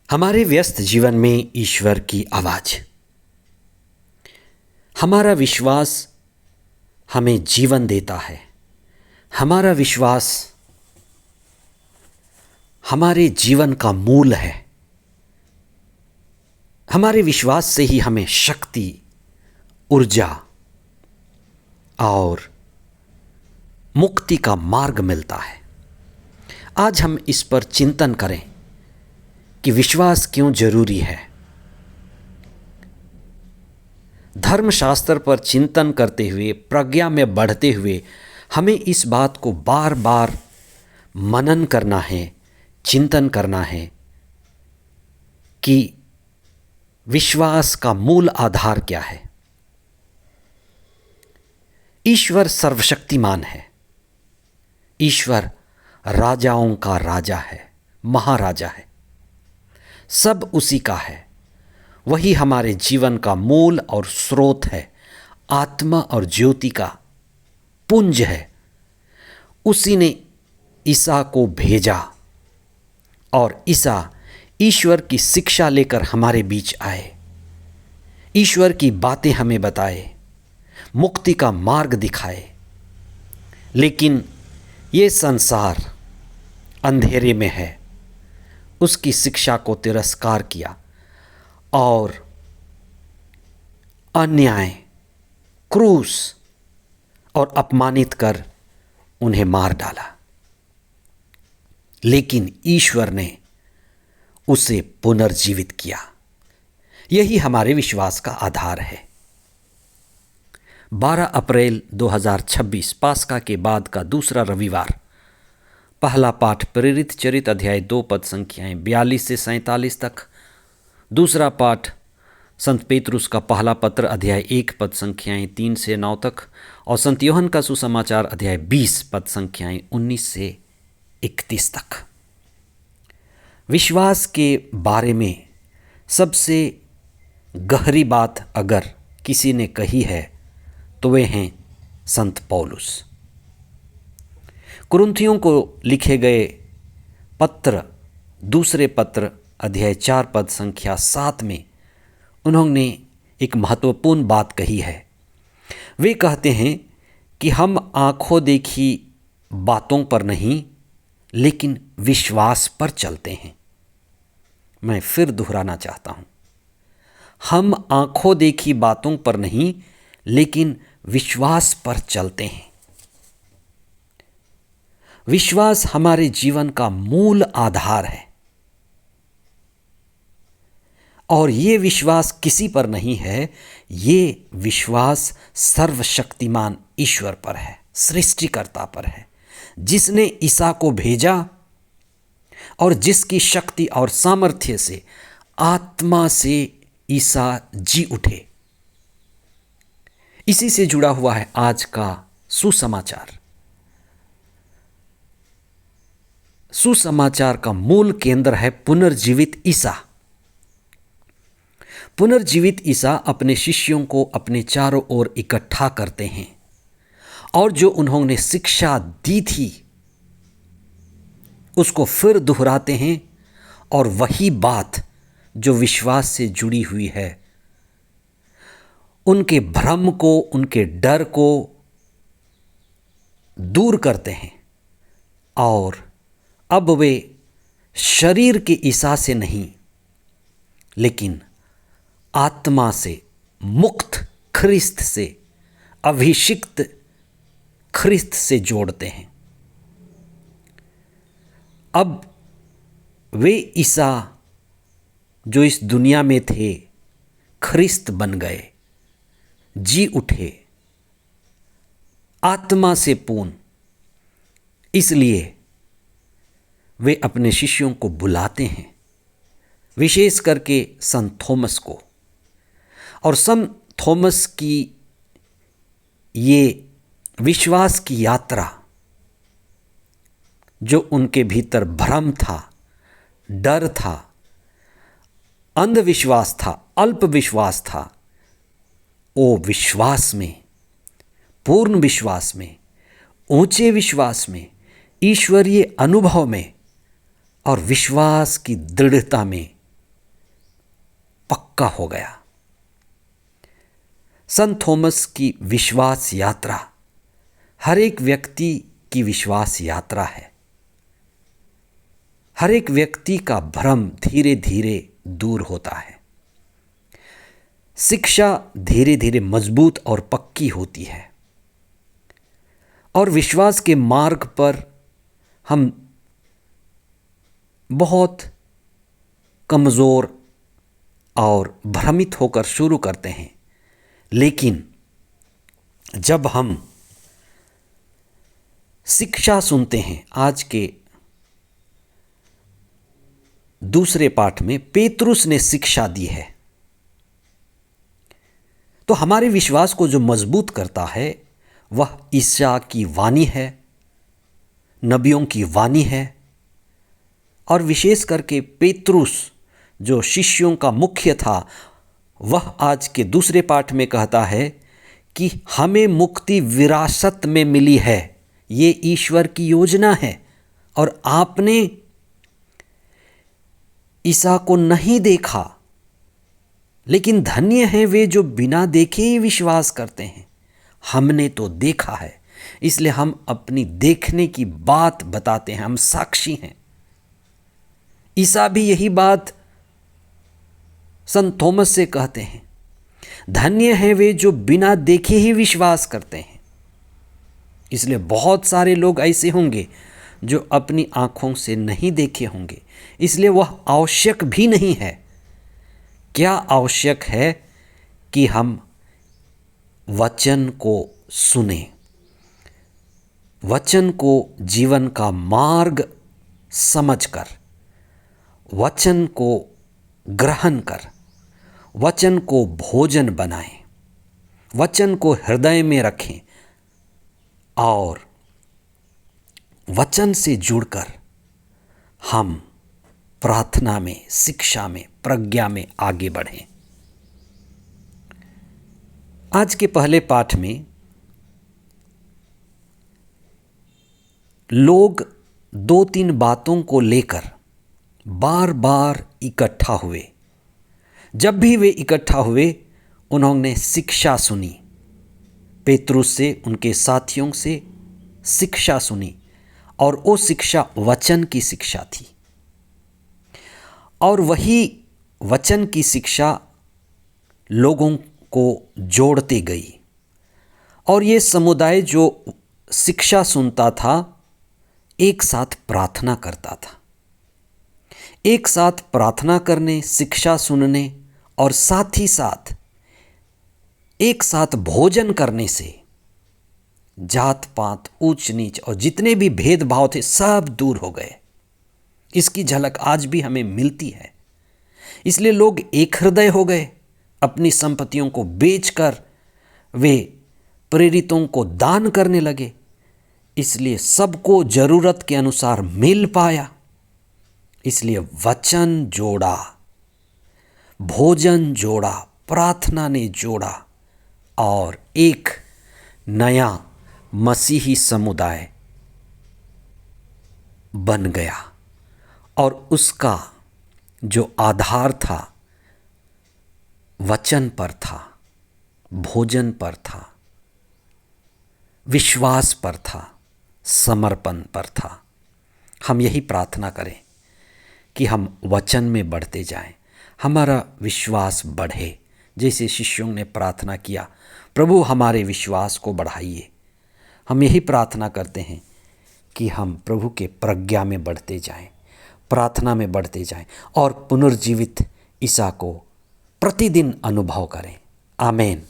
हमारे व्यस्त जीवन में ईश्वर की आवाज़। हमारा विश्वास हमें जीवन देता है। हमारा विश्वास हमारे जीवन का मूल है। हमारे विश्वास से ही हमें शक्ति, ऊर्जा और मुक्ति का मार्ग मिलता है। आज हम इस पर चिंतन करें कि विश्वास क्यों जरूरी है। धर्मशास्त्र पर चिंतन करते हुए, प्रज्ञा में बढ़ते हुए हमें इस बात को बार बार मनन करना है, चिंतन करना है कि विश्वास का मूल आधार क्या है। ईश्वर सर्वशक्तिमान है। ईश्वर राजाओं का राजा है, महाराजा है। सब उसी का है। वही हमारे जीवन का मूल और स्रोत है, आत्मा और ज्योति का पुंज है। उसी ने ईसा को भेजा और ईसा ईश्वर की शिक्षा लेकर हमारे बीच आए, ईश्वर की बातें हमें बताए, मुक्ति का मार्ग दिखाए। लेकिन ये संसार अंधेरे में है, उसकी शिक्षा को तिरस्कार किया और अन्याय, क्रूस और अपमानित कर उन्हें मार डाला। लेकिन ईश्वर ने उसे पुनर्जीवित किया। यही हमारे विश्वास का आधार है। 12 अप्रैल 2026 पास्का के बाद का दूसरा रविवार। पहला पाठ प्रेरित चरित अध्याय 2 पद संख्याएं 42 से 47 तक। दूसरा पाठ संत पेतरुस का पहला पत्र अध्याय 1 पद संख्याएं 3 से 9 तक और संत यूहन्ना का सुसमाचार अध्याय 20 पद संख्याएं 19 से 31 तक। विश्वास के बारे में सबसे गहरी बात अगर किसी ने कही है तो वे हैं संत पौलुस। कुरिन्थियों को लिखे गए पत्र, दूसरे पत्र अध्याय 4 पद संख्या 7 में उन्होंने एक महत्वपूर्ण बात कही है। वे कहते हैं कि हम आंखों देखी बातों पर नहीं लेकिन विश्वास पर चलते हैं। मैं फिर दोहराना चाहता हूँ, हम आंखों देखी बातों पर नहीं लेकिन विश्वास पर चलते हैं। विश्वास हमारे जीवन का मूल आधार है और ये विश्वास किसी पर नहीं है, ये विश्वास सर्वशक्तिमान ईश्वर पर है, सृष्टिकर्ता पर है, जिसने ईसा को भेजा और जिसकी शक्ति और सामर्थ्य से, आत्मा से ईसा जी उठे। इसी से जुड़ा हुआ है आज का सुसमाचार। सुसमाचार का मूल केंद्र है पुनर्जीवित ईसा। पुनर्जीवित ईसा अपने शिष्यों को अपने चारों ओर इकट्ठा करते हैं और जो उन्होंने शिक्षा दी थी उसको फिर दोहराते हैं और वही बात जो विश्वास से जुड़ी हुई है, उनके भ्रम को, उनके डर को दूर करते हैं और अब वे शरीर के ईसा से नहीं लेकिन आत्मा से मुक्त ख्रिस्त से, अभिषिक्त ख्रिस्त से जोड़ते हैं। अब वे ईसा जो इस दुनिया में थे ख्रिस्त बन गए, जी उठे, आत्मा से पूर्ण। इसलिए वे अपने शिष्यों को बुलाते हैं, विशेष करके संत थॉमस को। और संत थॉमस की ये विश्वास की यात्रा, जो उनके भीतर भ्रम था, डर था, अंधविश्वास था, अल्प विश्वास था, वो विश्वास में, पूर्ण विश्वास में, ऊंचे विश्वास में, ईश्वरीय अनुभव में और विश्वास की दृढ़ता में पक्का हो गया। संत थॉमस की विश्वास यात्रा हर एक व्यक्ति की विश्वास यात्रा है। हर एक व्यक्ति का भ्रम धीरे धीरे दूर होता है। शिक्षा धीरे धीरे मजबूत और पक्की होती है और विश्वास के मार्ग पर हम बहुत कमज़ोर और भ्रमित होकर शुरू करते हैं, लेकिन जब हम शिक्षा सुनते हैं, आज के दूसरे पाठ में पेतरुस ने शिक्षा दी है, तो हमारे विश्वास को जो मजबूत करता है वह ईसा की वाणी है, नबियों की वाणी है। और विशेष करके पेतरुस जो शिष्यों का मुख्य था, वह आज के दूसरे पाठ में कहता है कि हमें मुक्ति विरासत में मिली है, ये ईश्वर की योजना है और आपने ईसा को नहीं देखा, लेकिन धन्य हैं वे जो बिना देखे ही विश्वास करते हैं। हमने तो देखा है, इसलिए हम अपनी देखने की बात बताते हैं, हम साक्षी हैं। ईसा भी यही बात संत थॉमस से कहते हैं, धन्य हैं वे जो बिना देखे ही विश्वास करते हैं। इसलिए बहुत सारे लोग ऐसे होंगे जो अपनी आंखों से नहीं देखे होंगे, इसलिए वह आवश्यक भी नहीं है। क्या आवश्यक है कि हम वचन को सुने, वचन को जीवन का मार्ग समझकर, वचन को ग्रहण कर, वचन को भोजन बनाएं, वचन को हृदय में रखें और वचन से जुड़कर हम प्रार्थना में, शिक्षा में, प्रज्ञा में आगे बढ़ें। आज के पहले पाठ में लोग 2-3 बातों को लेकर बार बार इकट्ठा हुए। जब भी वे इकट्ठा हुए, उन्होंने शिक्षा सुनी, पेतरुस से, उनके साथियों से शिक्षा सुनी, और वो शिक्षा वचन की शिक्षा थी। और वही वचन की शिक्षा लोगों को जोड़ती गई। और ये समुदाय जो शिक्षा सुनता था, एक साथ प्रार्थना करता था। एक साथ प्रार्थना करने, शिक्षा सुनने और साथ ही साथ एक साथ भोजन करने से जात पात, ऊंच नीच और जितने भी भेदभाव थे सब दूर हो गए। इसकी झलक आज भी हमें मिलती है। इसलिए लोग एक हृदय हो गए। अपनी संपत्तियों को बेचकर वे प्रेरितों को दान करने लगे। इसलिए सबको जरूरत के अनुसार मिल पाया। इसलिए वचन जोड़ा, भोजन जोड़ा, प्रार्थना ने जोड़ा और एक नया मसीही समुदाय बन गया। और उसका जो आधार था वचन पर था, भोजन पर था, विश्वास पर था, समर्पण पर था। हम यही प्रार्थना करें कि हम वचन में बढ़ते जाएं, हमारा विश्वास बढ़े। जैसे शिष्यों ने प्रार्थना किया, प्रभु हमारे विश्वास को बढ़ाइए। हम यही प्रार्थना करते हैं कि हम प्रभु के प्रज्ञा में बढ़ते जाएं, प्रार्थना में बढ़ते जाएं और पुनर्जीवित ईसा को प्रतिदिन अनुभव करें। आमीन।